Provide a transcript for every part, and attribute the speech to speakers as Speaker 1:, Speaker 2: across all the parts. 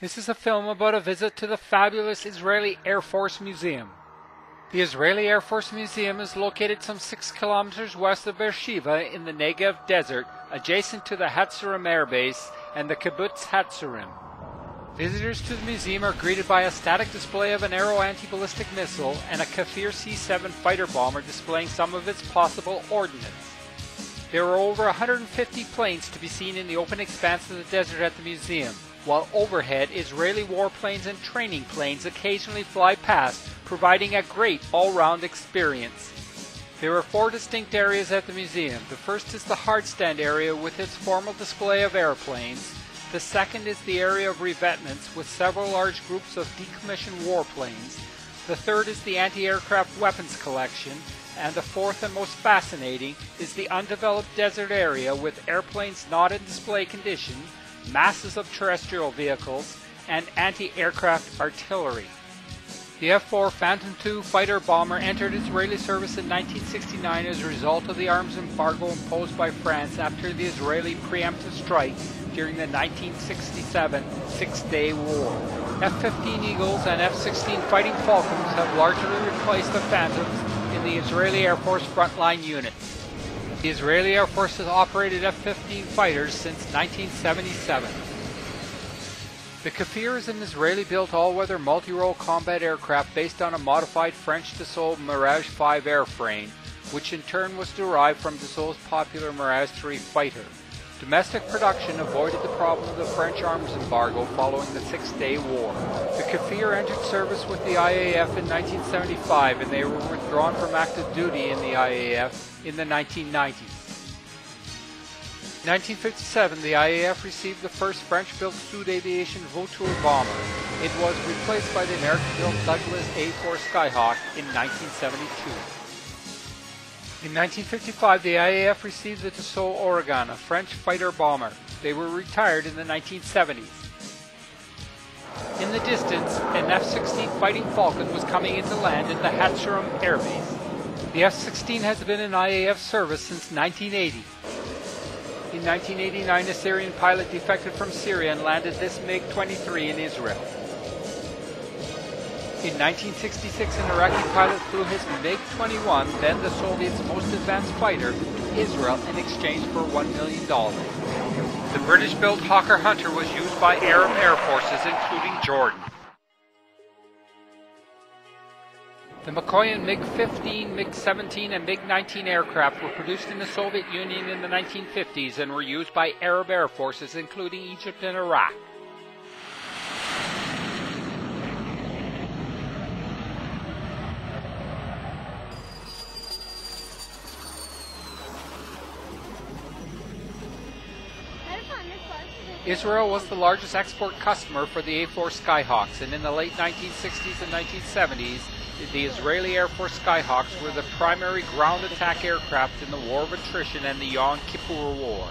Speaker 1: This is a film about a visit to the fabulous Israeli Air Force Museum. The Israeli Air Force Museum is located some 6 kilometers west of Be'er Sheva in the Negev Desert, adjacent to the Hatzerim Airbase and the Kibbutz Hatzerim. Visitors to the museum are greeted by a static display of an Aero anti-ballistic missile and a Kfirs C-7 fighter bomber displaying some of its possible ordnance. There are over 150 planes to be seen in the open expanse of the desert at the museum, while overhead Israeli warplanes and training planes occasionally fly past, providing a great all-round experience. There are 4 distinct areas at the museum. The first is the hardstand area with its formal display of airplanes. The second is the area of revetments with several large groups of decommissioned warplanes. The third is the anti-aircraft weapons collection. And the fourth and most fascinating is the undeveloped desert area with airplanes not in display condition, masses of terrestrial vehicles, and anti-aircraft artillery. The F-4 Phantom II fighter bomber entered Israeli service in 1969 as a result of the arms embargo imposed by France after the Israeli preemptive strike during the 1967 Six-Day War. F-15 Eagles and F-16 Fighting Falcons have largely replaced the Phantoms in the Israeli Air Force frontline units. The Israeli Air Force has operated F-15 fighters since 1977. The Kfirs is an Israeli-built all-weather multi-role combat aircraft based on a modified French Dassault Mirage 5 airframe, which in turn was derived from Dassault's popular Mirage 3 fighter. Domestic production avoided the problem of the French arms embargo following the Six-Day War. The Kfir entered service with the IAF in 1975 and they were withdrawn from active duty in the IAF in the 1990s. In 1957, the IAF received the first French-built Sud Aviation Vautour bomber. It was replaced by the American-built Douglas A-4 Skyhawk in 1972. In 1955, the IAF received the Dassault Ouragan, a French fighter bomber. They were retired in the 1970s. In the distance, an F-16 Fighting Falcon was coming into land in the Hatzerim Airbase. The F-16 has been in IAF service since 1980. In 1989, a Syrian pilot defected from Syria and landed this MiG-23 in Israel. In 1966, an Iraqi pilot flew his MiG-21, then the Soviets' most advanced fighter, to Israel in exchange for $1 million. The British-built Hawker Hunter was used by Arab air forces, including Jordan. The Mikoyan MiG-15, MiG-17, and MiG-19 aircraft were produced in the Soviet Union in the 1950s and were used by Arab air forces, including Egypt and Iraq. Israel was the largest export customer for the A-4 Skyhawks, and in the late 1960s and 1970s, the Israeli Air Force Skyhawks were the primary ground attack aircraft in the War of Attrition and the Yom Kippur War.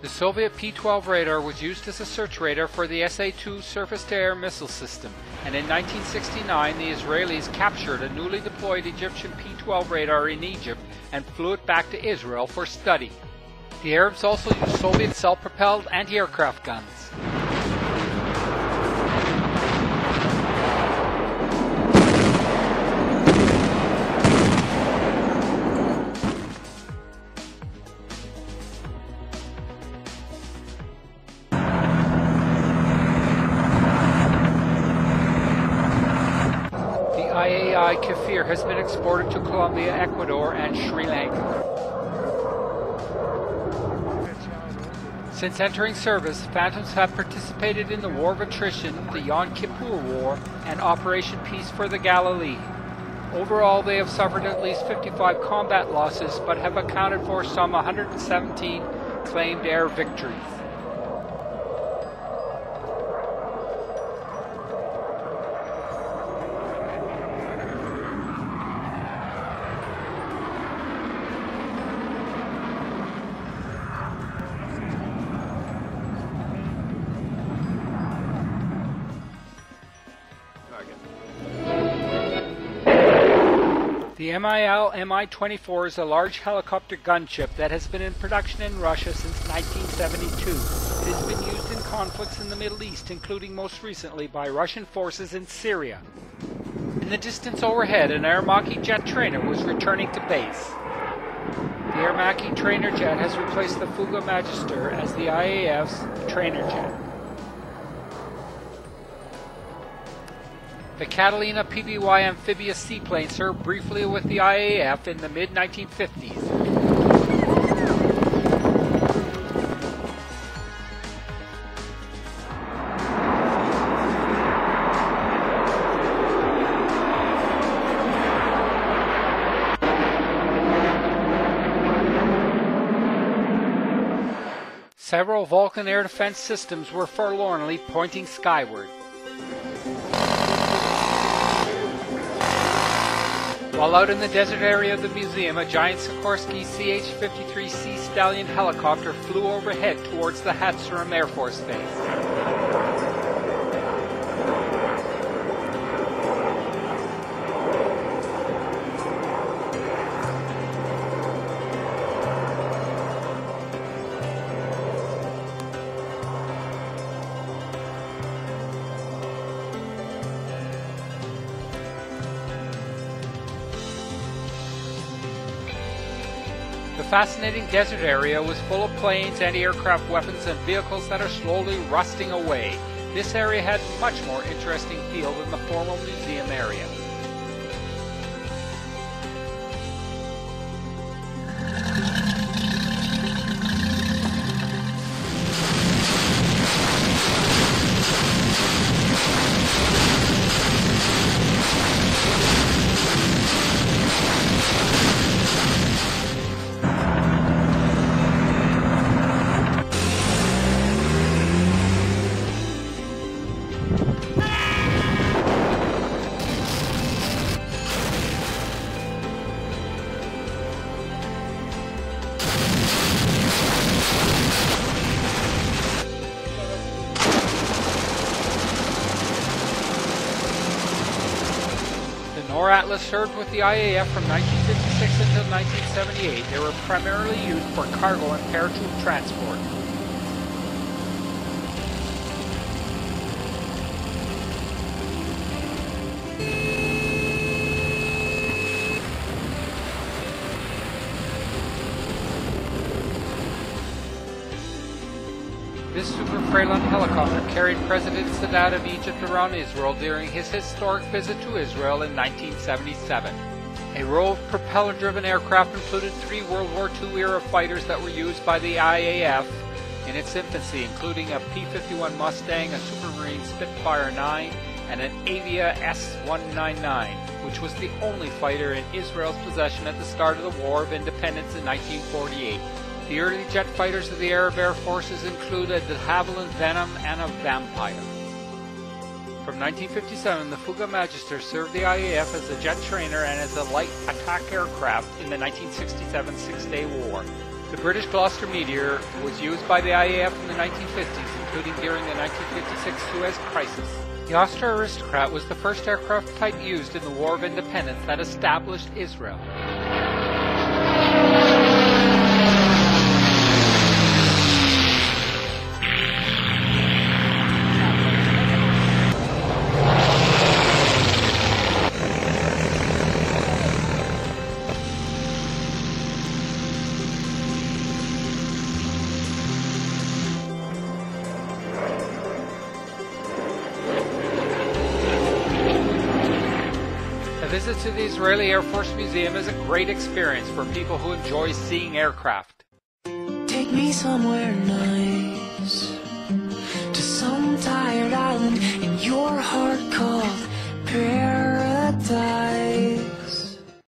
Speaker 1: The Soviet P-12 radar was used as a search radar for the SA-2 surface-to-air missile system, and in 1969 the Israelis captured a newly deployed Egyptian P-12 radar in Egypt and flew it back to Israel for study. The Arabs also used Soviet self-propelled anti-aircraft guns. Kfir has been exported to Colombia, Ecuador, and Sri Lanka. Since entering service, Phantoms have participated in the War of Attrition, the Yom Kippur War, and Operation Peace for the Galilee. Overall, they have suffered at least 55 combat losses, but have accounted for some 117 claimed air victories. The Mi-24 is a large helicopter gunship that has been in production in Russia since 1972. It has been used in conflicts in the Middle East, including most recently by Russian forces in Syria. In the distance overhead, an Aermacchi jet trainer was returning to base. The Aermacchi trainer jet has replaced the Fuga Magister as the IAF's trainer jet. The Catalina PBY amphibious seaplane served briefly with the IAF in the mid-1950s. Several Vulcan air defense systems were forlornly pointing skyward. While out in the desert area of the museum, a giant Sikorsky CH-53 Sea Stallion helicopter flew overhead towards the Hatzerim Air Force Base. The fascinating desert area was full of planes, anti-aircraft weapons, and vehicles that are slowly rusting away. This area had much more interesting feel than the formal museum area. Noratlas served with the IAF from 1956 until 1978. They were primarily used for cargo and paratroop transport. This Super Freilund helicopter carried President Sadat of Egypt around Israel during his historic visit to Israel in 1977. A row of propeller-driven aircraft included 3 World War II-era fighters that were used by the IAF in its infancy, including a P-51 Mustang, a Supermarine Spitfire 9, and an Avia S-199, which was the only fighter in Israel's possession at the start of the War of Independence in 1948. The early jet fighters of the Arab Air Forces included the Havilland Venom and a Vampire. From 1957, the Fuga Magister served the IAF as a jet trainer and as a light attack aircraft in the 1967 Six-Day War. The British Gloucester Meteor was used by the IAF in the 1950s, including during the 1956 Suez Crisis. The Austro Aristocrat was the first aircraft type used in the War of Independence that established Israel. A visit to the Israeli Air Force Museum is a great experience for people who enjoy seeing aircraft.
Speaker 2: Take me somewhere nice, to some tired island in your heart called